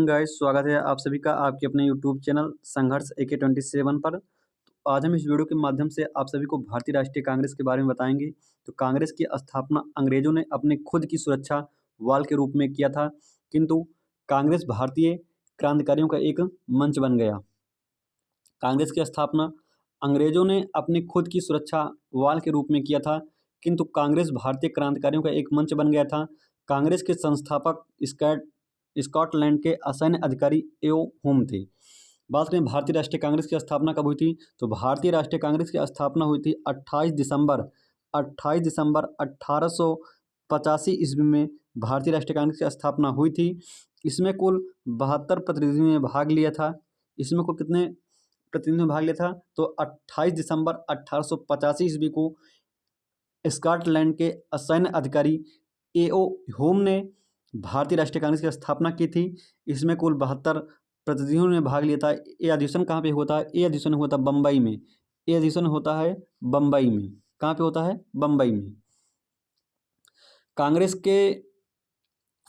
Guys, स्वागत है आप सभी का आपके अपने यूट्यूब चैनल संघर्ष AK27 पर। तो आज हम इस वीडियो के माध्यम से आप सभी को भारतीय राष्ट्रीय कांग्रेस के बारे में बताएंगे। तो कांग्रेस की स्थापना अंग्रेजों ने अपने खुद की सुरक्षा वाल के रूप में किया था, किंतु कांग्रेस भारतीय क्रांतिकारियों का एक मंच बन गया। कांग्रेस की स्थापना अंग्रेजों ने अपने खुद की सुरक्षा वाल के रूप में किया था, किंतु कांग्रेस भारतीय क्रांतिकारियों का एक मंच बन गया था। कांग्रेस के संस्थापक स्कॉटलैंड के असैन्य अधिकारी एओ हुम थे। बात करें भारतीय राष्ट्रीय कांग्रेस की स्थापना कब हुई थी, तो भारतीय राष्ट्रीय कांग्रेस की स्थापना हुई थी 28 दिसंबर 1885 ईस्वी में भारतीय राष्ट्रीय कांग्रेस की स्थापना हुई थी। इसमें कुल 72 प्रतिनिधियों ने भाग लिया था। इसमें कुल कितने प्रतिनिधियों ने भाग लिया था, तो 28 दिसंबर 1885 ईस्वी को स्कॉटलैंड के असैन्य अधिकारी एओ होम ने भारतीय राष्ट्रीय कांग्रेस की स्थापना की थी। इसमें कुल 72 प्रतिनिधियों ने भाग लिया था। ये अधिवेशन कहाँ पे होता है? ये अधिवेशन होता है बम्बई में। ये अधिवेशन होता है बम्बई में। कहाँ पे होता है? बम्बई में। कांग्रेस के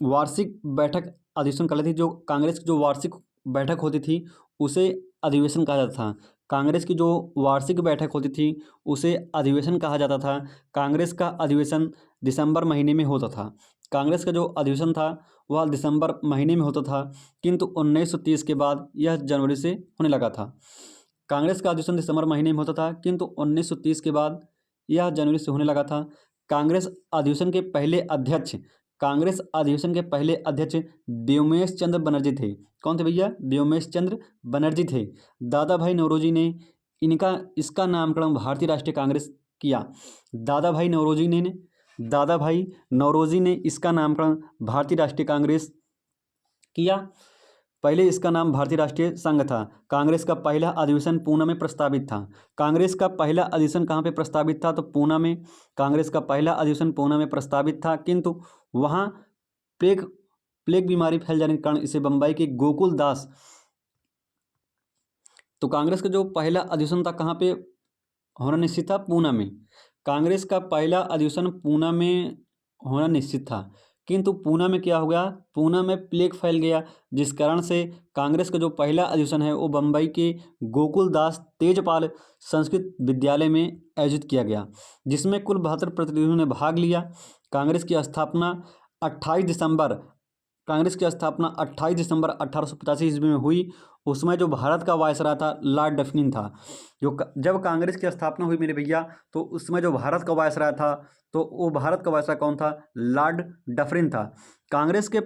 वार्षिक बैठक अधिवेशन कर थी। जो कांग्रेस की जो वार्षिक बैठक होती थी उसे अधिवेशन कहा जाता था। कांग्रेस की जो वार्षिक बैठक होती थी उसे अधिवेशन कहा जाता था। कांग्रेस का अधिवेशन दिसंबर महीने में होता था। कांग्रेस का जो अधिवेशन था वह दिसंबर महीने में होता था, किंतु 1930 के बाद यह जनवरी से होने लगा था। कांग्रेस का अधिवेशन दिसंबर महीने में होता था, किंतु 1930 के बाद यह जनवरी से होने लगा था। कांग्रेस अधिवेशन के पहले अध्यक्ष व्योमेश चंद्र बनर्जी थे। कौन थे भैया? व्योमेश चंद्र बनर्जी थे। दादा भाई नौरोजी ने इसका नामकरण भारतीय राष्ट्रीय कांग्रेस किया। दादा भाई नौरोजी ने इसका नामकरण भारतीय राष्ट्रीय कांग्रेस किया। पहले इसका नाम भारतीय राष्ट्रीय संघ था। कांग्रेस का पहला अधिवेशन पूना में प्रस्तावित था। कांग्रेस का पहला अधिवेशन कहाँ पे प्रस्तावित था? तो पूना में। कांग्रेस का पहला अधिवेशन पूना में प्रस्तावित था, किंतु वहाँ प्लेग बीमारी फैल जाने के कारण इसे बम्बई के गोकुल दास। तो कांग्रेस का जो पहला अधिवेशन था कहाँ पे होना निश्चित था? पूना में। कांग्रेस का पहला अधिवेशन पूना में होना निश्चित था, किंतु पूना में क्या हो गया? पूना में प्लेग फैल गया, जिस कारण से कांग्रेस का जो पहला अधिवेशन है वो बम्बई के गोकुल दास तेजपाल संस्कृत विद्यालय में आयोजित किया गया, जिसमें कुल 72 प्रतिनिधियों ने भाग लिया। कांग्रेस की स्थापना 28 दिसंबर 1885 ईस्वी में हुई। उसमें जो भारत का वायसराय था लॉर्ड डफरिन था। जब कांग्रेस की स्थापना हुई मेरे भैया, तो उसमें जो भारत का वायसराय था, तो वो भारत का वायसराय कौन था? लॉर्ड डफरिन था। कांग्रेस के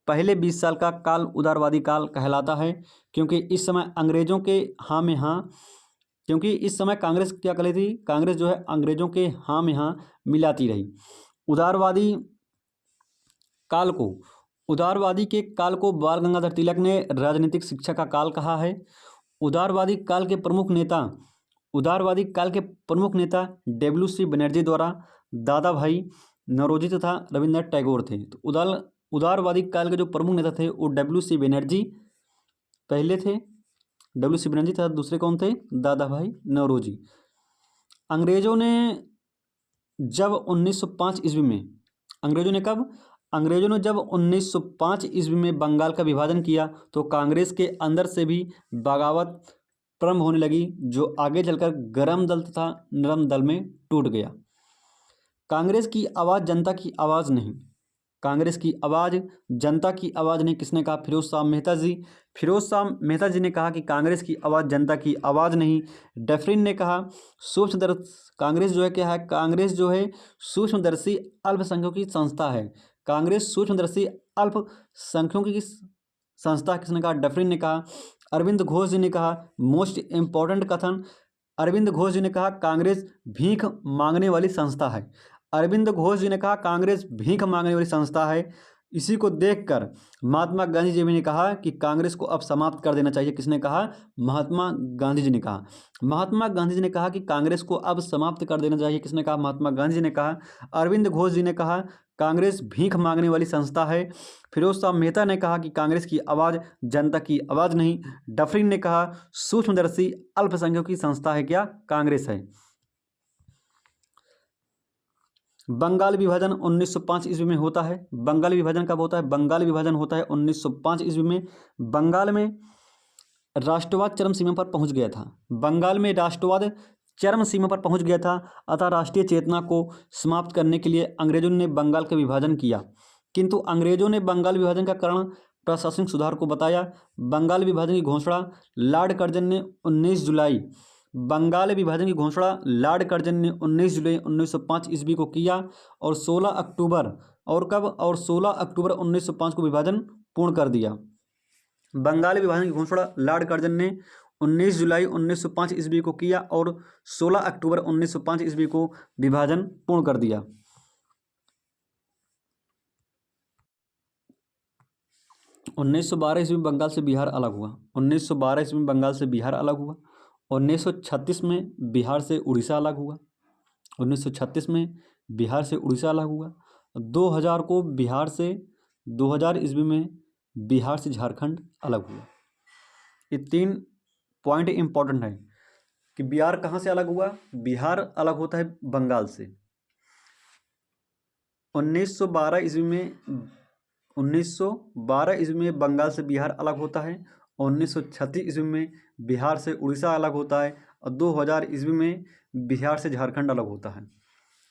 पहले 20 साल का काल उदारवादी काल कहलाता है, क्योंकि इस समय अंग्रेजों के हाँ में हाँ क्योंकि इस समय कांग्रेस क्या कर रही थी? कांग्रेस जो है अंग्रेजों के हाँ में हाँ मिलाती रही। उदारवादी के काल को बाल गंगाधर तिलक ने राजनीतिक शिक्षा का काल कहा है। उदारवादी काल के प्रमुख नेता WC बनर्जी द्वारा दादा भाई नौरोजी तथा रविंद्रनाथ टैगोर थे। तो उदारवादी काल के जो प्रमुख नेता थे वो WC बनर्जी पहले थे। WC बनर्जी तथा दूसरे कौन थे? दादा भाई नौरोजी। अंग्रेजों ने जब 1905 ईस्वी में अंग्रेजों ने जब 1905 ईस्वी में बंगाल का विभाजन किया, तो कांग्रेस के अंदर से भी बगावत प्रारंभ होने लगी, जो आगे चलकर गरम दल तथा नरम दल में टूट गया। कांग्रेस की आवाज़ जनता की आवाज़ नहीं। कांग्रेस की आवाज़ जनता की आवाज़ नहीं किसने कहा? फिरोज शाह मेहता जी ने कहा कि कांग्रेस की आवाज़ जनता की आवाज़ नहीं। डफरिन ने कहा कांग्रेस जो है क्या है? कांग्रेस जो है सूक्ष्मदर्शी अल्पसंख्यकों की संस्था है। कांग्रेस सूक्ष्मदर्शी अल्पसंख्यकों की संस्था किसने कहा? डफरिन ने कहा। अरविंद घोष जी ने कहा, मोस्ट इम्पॉर्टेंट कथन, अरविंद घोष जी ने कहा कांग्रेस भीख मांगने वाली संस्था है। अरविंद घोष जी ने कहा कांग्रेस भीख मांगने वाली संस्था है। इसी को देखकर महात्मा गांधी जी ने कहा कि कांग्रेस को अब समाप्त कर देना चाहिए। किसने कहा? महात्मा गांधी जी ने कहा। महात्मा गांधी जी ने कहा कि कांग्रेस को अब समाप्त कर देना चाहिए। किसने कहा? महात्मा गांधी जी ने कहा। अरविंद घोष जी ने कहा कांग्रेस भीख मांगने वाली संस्था है। फिरोज शाह मेहता ने कहा कि कांग्रेस की आवाज़ जनता की आवाज़ नहीं। डफरिन ने कहा सूक्ष्मदर्शी अल्पसंख्यकों की संस्था है क्या? कांग्रेस है। बंगाल विभाजन 1905 ईस्वी में होता है। बंगाल विभाजन कब होता है? बंगाल विभाजन होता है 1905 ईस्वी में। बंगाल में राष्ट्रवाद चरम सीमा पर पहुंच गया था। बंगाल में राष्ट्रवाद चरम सीमा पर पहुंच गया था, अतः राष्ट्रीय चेतना को समाप्त करने के लिए अंग्रेजों ने बंगाल का विभाजन किया। किंतु अंग्रेजों ने बंगाल विभाजन का कारण प्रशासनिक सुधार को बताया। बंगाल विभाजन की घोषणा लॉर्ड कर्जन ने 19 जुलाई बंगाल विभाजन की घोषणा लॉर्ड कर्जन ने 19 जुलाई 1905 ईस्वी को किया और 16 अक्टूबर और कब और 16 अक्टूबर 1905 को विभाजन पूर्ण कर दिया। बंगाल विभाजन की घोषणा लॉर्ड कर्जन ने 19 जुलाई 1905 ईस्वी को किया और 16 अक्टूबर 1905 ईस्वी को विभाजन पूर्ण कर दिया। 1912 ईस्वी में बंगाल से बिहार अलग हुआ। 1912 ईस्वी में बंगाल से बिहार अलग हुआ। 1936 में बिहार से उड़ीसा अलग हुआ। 1936 में बिहार से उड़ीसा अलग हुआ। 2000 को बिहार से 2000 ईस्वी में बिहार से झारखंड अलग हुआ। ये 3 पॉइंट इंपॉर्टेंट है कि बिहार कहाँ से अलग हुआ। बिहार अलग होता है बंगाल से। 1912 ईस्वी में बंगाल से बिहार अलग होता है। 1936 ईस्वी में बिहार से उड़ीसा अलग होता है और 2000 ईस्वी में बिहार से झारखंड अलग होता है।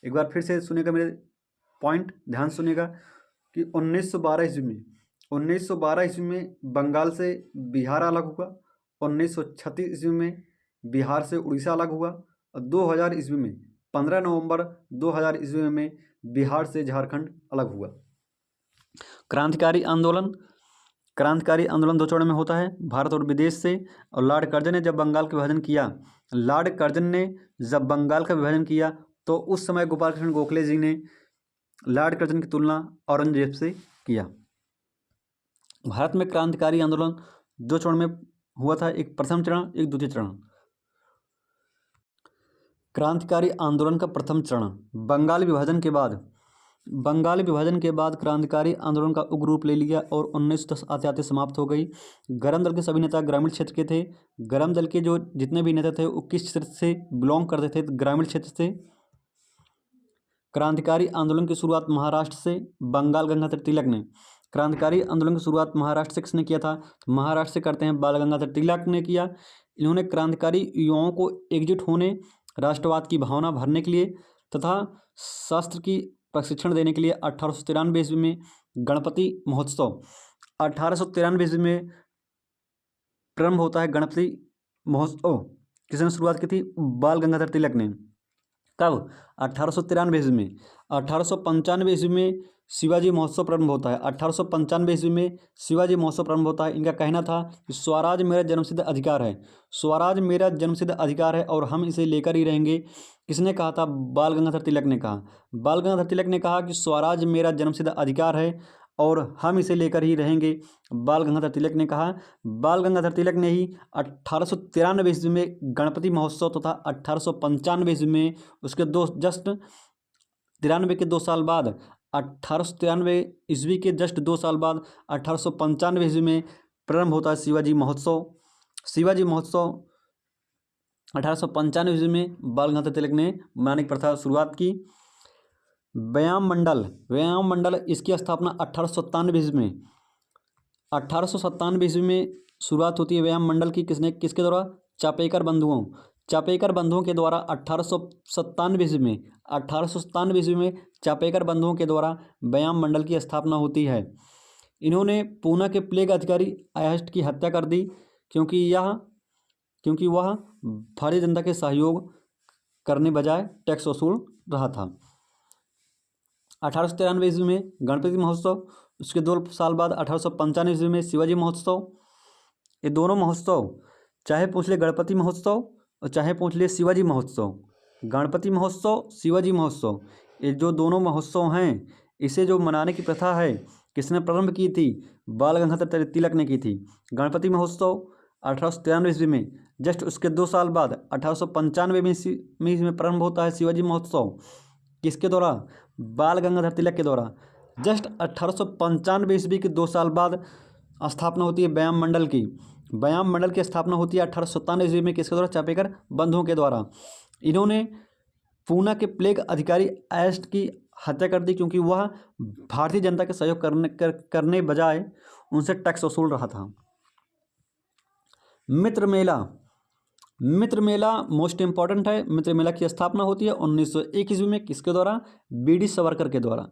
एक बार फिर से सुनिएगा, मेरे पॉइंट ध्यान सुनिएगा कि 1912 ईस्वी में बंगाल से बिहार अलग हुआ। 1936 ईस्वी में बिहार से उड़ीसा अलग हुआ और 2000 ईस्वी में 15 नवंबर 2000 ईस्वी में बिहार से झारखंड अलग हुआ। क्रांतिकारी आंदोलन 2 चरणों में होता है, भारत और विदेश से। और लॉर्ड कर्जन ने जब बंगाल का विभाजन किया तो उस समय गोपाल कृष्ण गोखले जी ने लॉर्ड कर्जन की तुलना औरंगजेब से किया। भारत में क्रांतिकारी आंदोलन 2 चरण में हुआ था, एक प्रथम चरण, एक द्वितीय चरण। क्रांतिकारी आंदोलन का प्रथम चरण बंगाल विभाजन के बाद क्रांतिकारी आंदोलन का उग्र रूप ले लिया और 1910 आते आते समाप्त हो गई। गरम दल के सभी नेता ग्रामीण क्षेत्र के थे। गरम दल के जो जितने भी नेता थे वो किस क्षेत्र से बिलोंग करते थे? ग्रामीण क्षेत्र से। क्रांतिकारी आंदोलन की शुरुआत महाराष्ट्र से बाल गंगाधर तिलक ने। क्रांतिकारी आंदोलन की शुरुआत महाराष्ट्र से किसने किया था? तो महाराष्ट्र से करते हैं बाल गंगाधर तिलक ने किया। इन्होंने क्रांतिकारी युवाओं को एकजुट होने, राष्ट्रवाद की भावना भरने के लिए तथा शस्त्र की प्रशिक्षण देने के लिए 1893 ईस्वी में गणपति महोत्सव 1893 ईस्वी में प्रारंभ होता है। गणपति महोत्सव किसने शुरुआत की थी? बाल गंगाधर तिलक ने। कब? 1893 ईस्वी में। 1895 ईस्वी में शिवाजी महोत्सव प्रारंभ होता है। 1895 ईस्वी में शिवाजी महोत्सव प्रारंभ होता है। इनका कहना था कि स्वराज मेरा जन्मसिद्ध अधिकार है, स्वराज मेरा जन्मसिद्ध अधिकार है और हम इसे लेकर ही रहेंगे। किसने कहा था? बाल गंगाधर तिलक ने कहा। बाल गंगाधर तिलक ने कहा कि स्वराज मेरा जन्मसिद्ध अधिकार है और हम इसे लेकर ही रहेंगे, बाल गंगाधर तिलक ने कहा। बाल गंगाधर तिलक ने ही 1893 ईस्वी में गणपति महोत्सव तथा 1895 ईस्वी में उसके जस्ट 93 के 2 साल बाद 1893 ईस्वी के जस्ट 2 साल बाद 1895 ईस्वी में प्रारंभ होता है शिवाजी महोत्सव। शिवाजी महोत्सव 1895 ईस्वी में बाल गंगाधर तिलक ने मनाने की प्रथा शुरुआत की। व्यायाम मंडल इसकी स्थापना 1897 ईस्वी में 1897 ईस्वी में शुरुआत होती है व्यायाम मंडल की। किसके द्वारा? चापेकर बंधुओं के द्वारा 1897 ईस्वी में चापेकर बंधुओं के द्वारा व्यायाम मंडल की स्थापना होती है। इन्होंने पूना के प्लेग अधिकारी आयस्ट की हत्या कर दी क्योंकि वह भारतीय जनता के सहयोग करने बजाय टैक्स वसूल रहा था। 1893 ईस्वी में गणपति महोत्सव, उसके 2 साल बाद 1895 ईस्वी में शिवाजी महोत्सव। ये दोनों महोत्सव, चाहे पूछ ले गणपति महोत्सव और चाहे पूछ ले शिवाजी महोत्सव, गणपति महोत्सव, शिवाजी महोत्सव, ये जो दोनों महोत्सव हैं, इसे जो मनाने की प्रथा है किसने प्रारंभ की थी? बाल गंगाधर तिलक ने की थी। गणपति महोत्सव 1893 ईस्वी में, जस्ट उसके 2 साल बाद 1895 में प्रारंभ होता है शिवाजी महोत्सव। किसके द्वारा? बाल गंगाधर तिलक के द्वारा। जस्ट 1895 ईस्वी के 2 साल बाद स्थापना होती है व्यायाम मंडल की। व्यायाम मंडल की स्थापना होती है 1897 ईस्वी में किसके द्वारा? चापेकर बंधुओं के द्वारा। इन्होंने पूना के प्लेग अधिकारी आयस्ट की हत्या कर दी, क्योंकि वह भारतीय जनता के सहयोग करने बजाय उनसे टैक्स वसूल रहा था। मित्र मेला, मित्र मेला मोस्ट इंपॉर्टेंट है। मित्र मेला की स्थापना होती है 1901 ईस्वी में, किसके द्वारा? बीडी सावरकर के द्वारा।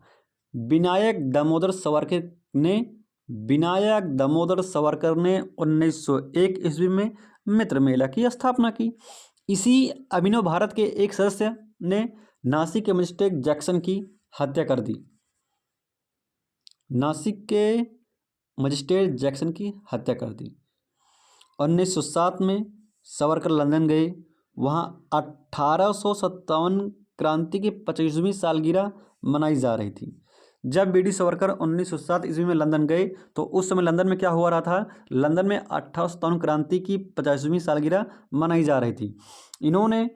विनायक दामोदर सावरकर ने 1901 ईस्वी में मित्र मेला की स्थापना की। इसी अभिनव भारत के एक सदस्य ने नासिक के मजिस्ट्रेट जैक्सन की हत्या कर दी। नासिक के मजिस्ट्रेट जैक्सन की हत्या कर दी। 1907 में सावरकर लंदन गए। वहाँ 1857 क्रांति की 25वीं सालगिरह मनाई जा रही थी। जब बीडी सावरकर 1907 ईस्वी में लंदन गए तो उस समय लंदन में क्या हुआ रहा था? लंदन में 1857 क्रांति की 50वीं सालगिरह मनाई जा रही थी। इन्होंने,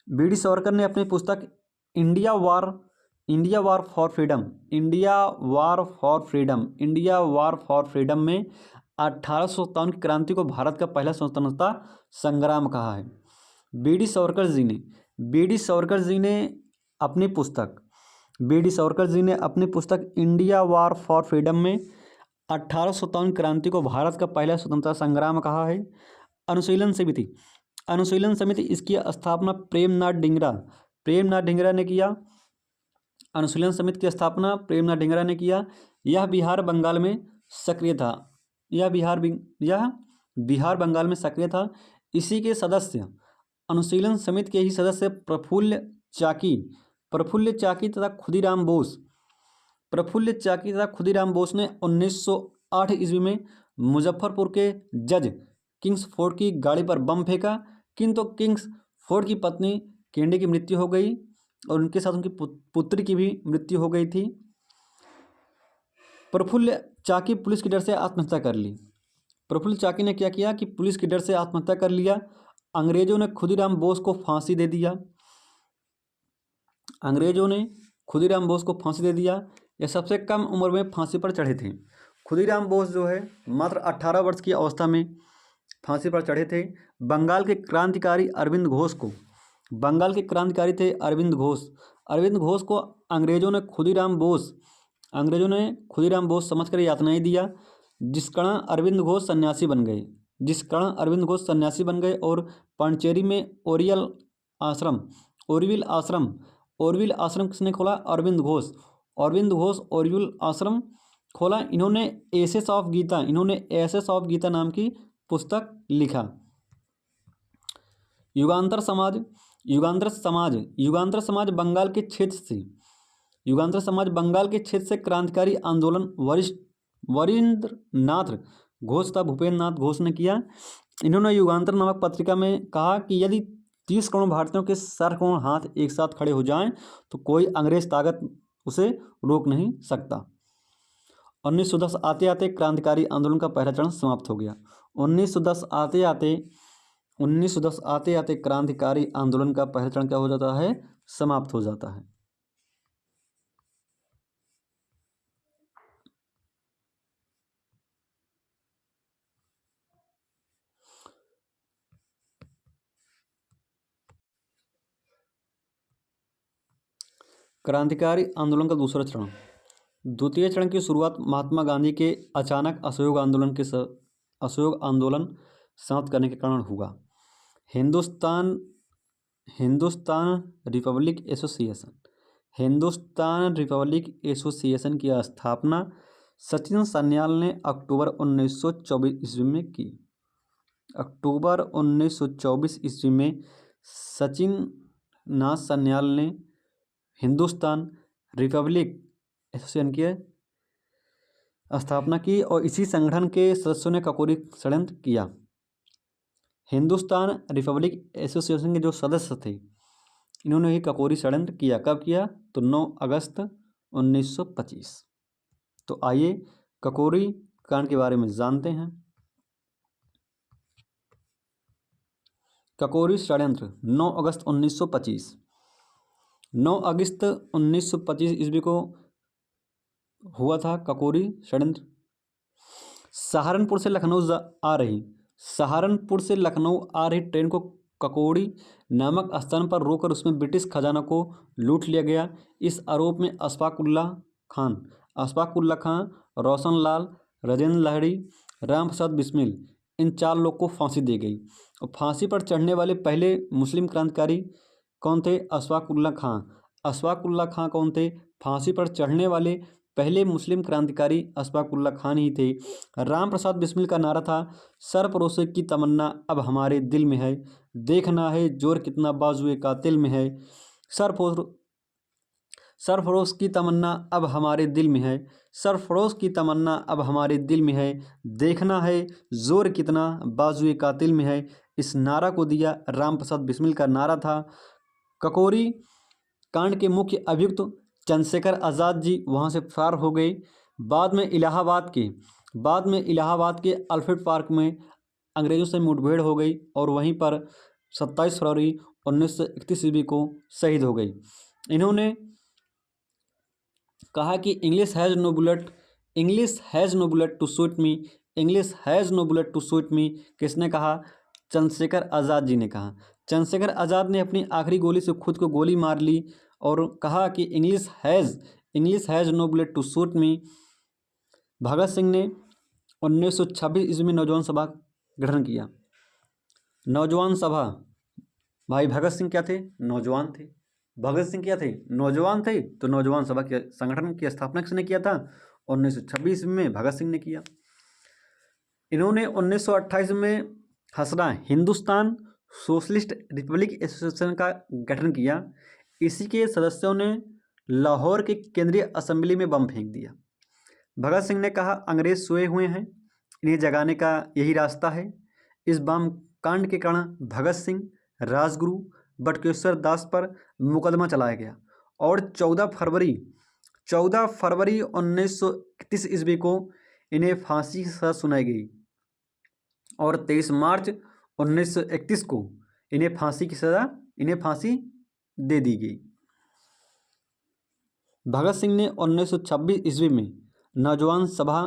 बीडी सावरकर ने अपनी पुस्तक इंडिया वार फॉर फ्रीडम में 1857 की क्रांति को भारत का पहला स्वतंत्रता संग्राम कहा है। बीडी सावरकर जी ने अपनी पुस्तक इंडिया वार फॉर फ्रीडम में 1857 क्रांति को भारत का पहला स्वतंत्रता संग्राम कहा है। अनुशीलन समिति इसकी स्थापना प्रेमनाथ ढींगरा ने किया। अनुशीलन समिति की स्थापना प्रेमनाथ ढींगरा ने किया। यह बिहार बंगाल में सक्रिय था। इसी के सदस्य, अनुशीलन समिति के ही सदस्य प्रफुल्ल चाकी तथा खुदीराम बोस ने 1908 ईस्वी में मुजफ्फरपुर के जज किंग्सफोर्ड की गाड़ी पर बम फेंका, किंतु किंग्सफोर्ड की पत्नी केंडी की मृत्यु हो गई और उनके साथ उनकी पुत्री की भी मृत्यु हो गई थी। प्रफुल्ल चाकी पुलिस के डर से आत्महत्या कर ली। प्रफुल्ल चाकी ने क्या किया कि पुलिस के डर से आत्महत्या कर लिया। अंग्रेजों ने खुदीराम बोस को फांसी दे दिया। यह सबसे कम उम्र में फांसी पर चढ़े थे। खुदीराम बोस जो है मात्र 18 वर्ष की अवस्था में फांसी पर चढ़े थे। बंगाल के क्रांतिकारी थे अरविंद घोष को अंग्रेजों ने खुदीराम बोस समझकर यातनाएं दिया, जिस कारण अरविंद घोष सन्यासी बन गए और पांडिचेरी में ओरविल आश्रम किसने खोला? अरविंद घोष ओरविल आश्रम खोला। इन्होंने एसेस ऑफ गीता नाम की पुस्तक लिखा। युगांतर समाज बंगाल के क्षेत्र से क्रांतिकारी आंदोलन वरिंद्रनाथ घोष तथा भूपेंद्र नाथ घोष ने किया। इन्होंने युगांतर नामक पत्रिका में कहा कि यदि 30 करोड़ भारतीयों के 60 करोड़ हाथ एक साथ खड़े हो जाएं तो कोई अंग्रेज ताकत उसे रोक नहीं सकता। 1910 आते आते क्रांतिकारी आंदोलन का पहला चरण समाप्त हो गया। 1910 आते आते क्रांतिकारी आंदोलन का पहला चरण क्या हो जाता है? समाप्त हो जाता है। क्रांतिकारी आंदोलन का दूसरा चरण। द्वितीय चरण की शुरुआत महात्मा गांधी के अचानक असहयोग आंदोलन समाप्त करने के कारण हुआ। हिंदुस्तान रिपब्लिक एसोसिएशन की स्थापना सचिन सान्याल ने अक्टूबर 1924 ईस्वी में की। अक्टूबर 1924 ईस्वी में सचिन नाथ सान्याल ने हिंदुस्तान रिपब्लिक एसोसिएशन की स्थापना की और इसी संगठन के सदस्यों ने ककोरी षड्यंत्र किया। हिंदुस्तान रिपब्लिक एसोसिएशन के जो सदस्य थे इन्होंने ही ककोरी षड्यंत्र किया। कब किया? तो 9 अगस्त 1925। तो आइए ककोरी कांड के बारे में जानते हैं। ककोरी षड्यंत्र 9 अगस्त 1925। 9 अगस्त 1925 ईस्वी को हुआ था ककोरी षड्यंत्र। सहारनपुर से लखनऊ आ रही ट्रेन को ककोड़ी नामक स्थान पर रोककर उसमें ब्रिटिश खजाना को लूट लिया गया। इस आरोप में अशफाक उल्ला खां, रोशन लाल, राजेंद्र लाहिड़ी, राम प्रसाद बिस्मिल, इन 4 लोग को फांसी दी गई। और फांसी पर चढ़ने वाले पहले मुस्लिम क्रांतिकारी कौन थे? अशफाक उल्ला खां। अशफाक उल्ला खां कौन थे? फांसी पर चढ़ने वाले पहले मुस्लिम क्रांतिकारी अशफाक उल्ला खान ही थे। राम प्रसाद बिस्मिल का नारा था, सरफरोशी की तमन्ना अब हमारे दिल में है, देखना है जोर कितना बाजुए कातिल में है। सरफरोश की तमन्ना अब हमारे दिल में है, सरफरोश की तमन्ना अब हमारे दिल में है, देखना है जोर कितना बाजुए कातिल में है। इस नारा को दिया राम प्रसाद बिस्मिल का नारा था। ककोरी कांड के मुख्य अभियुक्त चंद्रशेखर आज़ाद जी वहाँ से फरार हो गए। बाद में इलाहाबाद के अल्फ्रेड पार्क में अंग्रेज़ों से मुठभेड़ हो गई और वहीं पर 27 फरवरी 1931 ईस्वी को शहीद हो गई। इन्होंने कहा कि English has no bullet to shoot me. किसने कहा? चंद्रशेखर आज़ाद जी ने कहा। चंद्रशेखर आज़ाद ने अपनी आखिरी गोली से खुद को गोली मार ली और कहा कि English has no bullet to shoot me. Bhagat Singh ने 1926 ईस्वी में नौजवान सभा गठन किया। नौजवान सभा, भाई भगत सिंह क्या थे? नौजवान थे। भगत सिंह क्या थे? नौजवान थे। तो नौजवान सभा के संगठन की स्थापना किसने किया था? 1926 में भगत सिंह ने किया। इन्होंने 1928 में हसरा हिंदुस्तान सोशलिस्ट रिपब्लिक एसोसिएशन का गठन किया। इसी के सदस्यों ने लाहौर के केंद्रीय असेंबली में बम फेंक दिया। भगत सिंह ने कहा, अंग्रेज सोए हुए हैं, इन्हें जगाने का यही रास्ता है। इस बम कांड के कारण भगत सिंह, राजगुरु, बटुकेश्वर दास पर मुकदमा चलाया गया और 14 फरवरी 1931 ईस्वी को इन्हें फांसी की सजा सुनाई गई और 23 मार्च 1931 को इन्हें फांसी दे दी गई। भगत सिंह ने 1926 ईस्वी में नौजवान सभा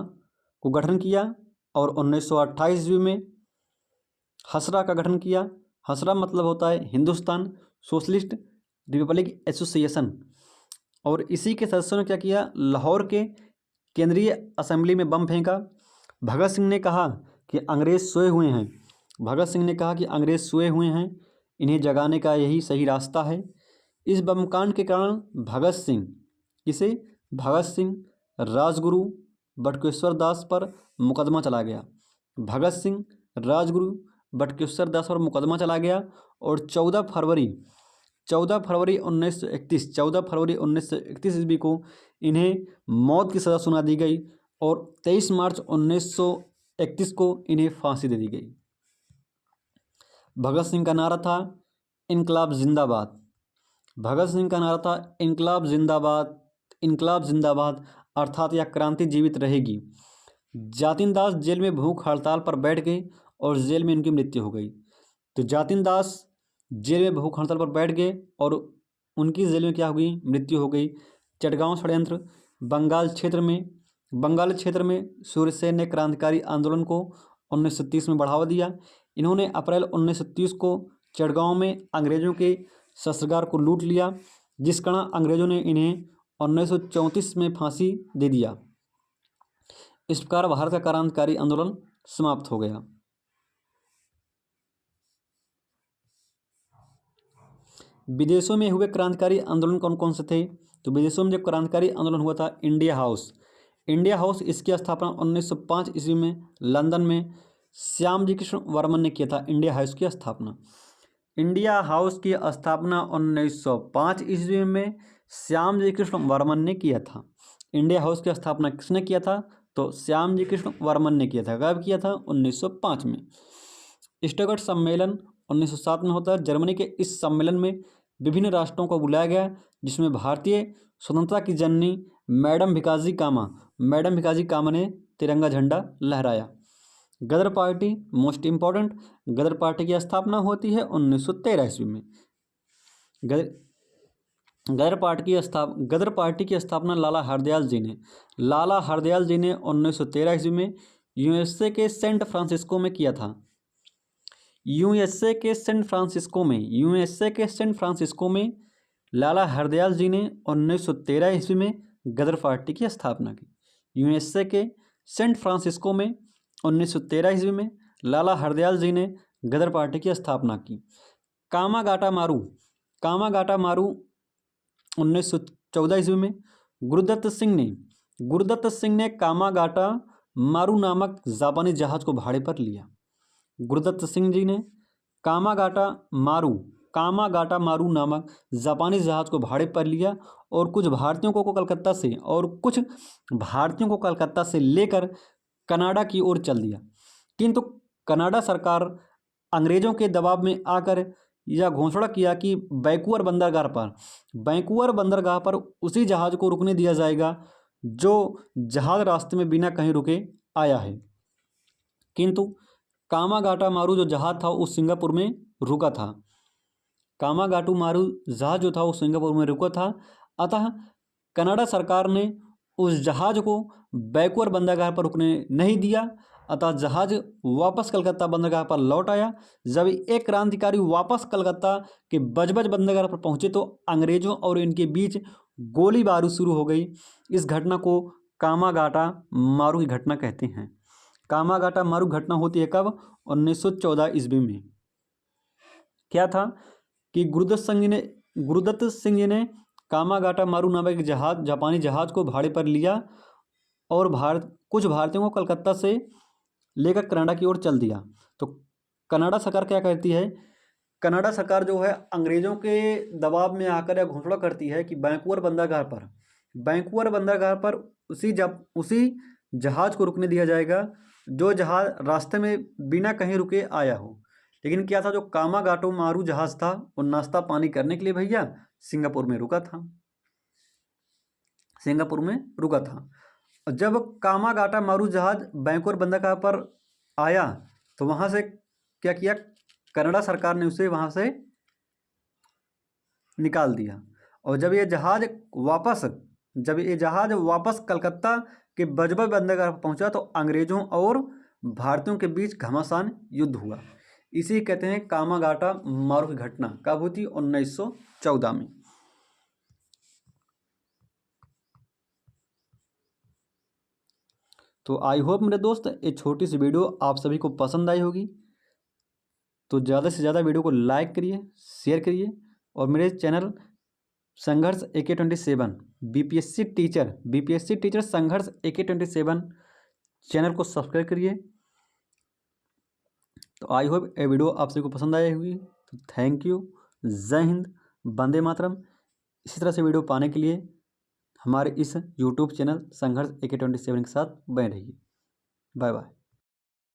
को गठन किया और 1928 ईस्वी में हसरा का गठन किया। हसरा मतलब होता है हिंदुस्तान सोशलिस्ट रिपब्लिक एसोसिएशन। और इसी के सदस्यों ने क्या किया? लाहौर के केंद्रीय असेंबली में बम फेंका। भगत सिंह ने कहा कि अंग्रेज़ सोए हुए हैं, इन्हें जगाने का यही सही रास्ता है। इस बम कांड के कारण भगत सिंह, राजगुरु, बटुकेश्वर दास पर मुकदमा चला गया। भगत सिंह, राजगुरु, बटुकेश्वर दास पर मुकदमा चला गया और 14 फरवरी 1931 ईस्वी को इन्हें मौत की सज़ा सुना दी गई और 23 मार्च 1931 को इन्हें फांसी दे दी गई। भगत सिंह का नारा था, इनकलाब जिंदाबाद। भगत सिंह का नारा था, इनकलाब जिंदाबाद, अर्थात यह क्रांति जीवित रहेगी। जातिन दास जेल में भूख हड़ताल पर बैठ गए और जेल में इनकी मृत्यु हो गई। तो जातिन दास जेल में भूख हड़ताल पर बैठ गए और उनकी जेल में क्या हो गई? मृत्यु हो गई। चटगांव षड्यंत्र, बंगाल क्षेत्र में सूर्यसेन ने क्रांतिकारी आंदोलन को 1930 में बढ़ावा दिया। इन्होंने अप्रैल 1930 को चटगांव में अंग्रेजों के शस्त्रागार को लूट लिया, जिस कारण अंग्रेजों ने इन्हें 1934 में फांसी दे दिया। इस प्रकार भारत का क्रांतिकारी आंदोलन समाप्त हो गया। विदेशों में हुए क्रांतिकारी आंदोलन कौन कौन से थे? तो विदेशों में जब क्रांतिकारी आंदोलन हुआ था इंडिया हाउस, इसकी स्थापना 1905 ईस्वी में लंदन में श्यामजी कृष्ण वर्मन ने किया था। इंडिया हाउस की स्थापना 1905 ईस्वी में श्यामजी कृष्ण वर्मन ने किया था। इंडिया हाउस की स्थापना किसने किया था? तो श्यामजी कृष्ण वर्मन ने किया था। कब किया था? 1905 में। स्टटगर्ट सम्मेलन 1907 में होता है। जर्मनी के इस सम्मेलन में विभिन्न राष्ट्रों को बुलाया गया, जिसमें भारतीय स्वतंत्रता की जननी मैडम भिकाजी कामा ने तिरंगा झंडा लहराया। गदर पार्टी, मोस्ट इम्पॉर्टेंट, गदर पार्टी की स्थापना होती है 1913 ईस्वी में। गदर पार्टी की स्थापना लाला हरदयाल जी ने 1913 ईस्वी में यूएसए के सेंट फ्रांसिस्को में किया था। यूएसए के सेंट फ्रांसिस्को में लाला हरदयाल जी ने 1913 ईस्वी में गदर पार्टी की स्थापना की। यूएसए के सेंट फ्रांसिस्को में 1913 ईस्वी में लाला हरदयाल जी ने गदर पार्टी की स्थापना की। कामागाटा मारू 1914 ईस्वी में गुरुदत्त सिंह ने कामागाटा मारू नामक जापानी जहाज को भाड़े पर लिया। गुरुदत्त सिंह जी ने कामागाटा मारू नामक जापानी जहाज को भाड़े पर लिया और कुछ भारतीयों को कलकत्ता से लेकर कनाडा की ओर चल दिया। किंतु कनाडा सरकार अंग्रेजों के दबाव में आकर यह घोषणा किया कि वैंकूवर बंदरगाह पर उसी जहाज को रुकने दिया जाएगा जो जहाज रास्ते में बिना कहीं रुके आया है। किंतु कामागाटा मारू जो जहाज था वो सिंगापुर में रुका था। कामागाटू मारू जहाज जो था वो सिंगापुर में रुका था। अतः कनाडा सरकार ने उस जहाज को वैंकूवर बंदरगाह पर रुकने नहीं दिया। अतः जहाज वापस कलकत्ता बंदरगाह पर लौट आया। जब एक क्रांतिकारी वापस कलकत्ता के बजबज बंदरगाह पर पहुंचे तो अंग्रेजों और इनके बीच गोलीबारी शुरू हो गई। इस घटना को कामागाटा मारू की घटना कहते हैं। कामागाटा मारू घटना होती है कब? 1914 ईस्वी में। क्या था कि गुरुदत्त सिंह जी ने कामागाटा मारू नामक एक जापानी जहाज को भाड़े पर लिया और कुछ भारतीयों को कलकत्ता से लेकर कनाडा की ओर चल दिया। तो कनाडा सरकार क्या करती है? कनाडा सरकार जो है अंग्रेजों के दबाव में आकर यह घोषणा करती है कि वैंकूवर बंदरगाह पर उसी जहाज को रुकने दिया जाएगा जो जहाज रास्ते में बिना कहीं रुके आया हो। लेकिन क्या था, जो कामागाटो मारू जहाज था वो नाश्ता पानी करने के लिए भैया सिंगापुर में रुका था। जब कामागाटा मारू जहाज वैंकूवर बंदरगाह पर आया तो वहाँ से क्या किया, कनाडा सरकार ने उसे वहाँ से निकाल दिया। और जब ये जहाज वापस कलकत्ता के बजबज बंदरगाह पर पहुँचा तो अंग्रेजों और भारतीयों के बीच घमासान युद्ध हुआ। इसी कहते हैं कामागाटा मारू की घटना। कब हुई थी? 1914 में। तो आई होप मेरे दोस्त ये छोटी सी वीडियो आप सभी को पसंद आई होगी। तो ज़्यादा से ज़्यादा वीडियो को लाइक करिए, शेयर करिए और मेरे चैनल संघर्ष AK27 बीपीएससी टीचर संघर्ष AK27 चैनल को सब्सक्राइब करिए। तो आई होप ये वीडियो आप सभी को पसंद आई होगी। तो थैंक यू। जय हिंद, वंदे मातरम। इसी तरह से वीडियो पाने के लिए हमारे इस YouTube चैनल संघर्ष AK27 के साथ बने रहिए। Bye bye.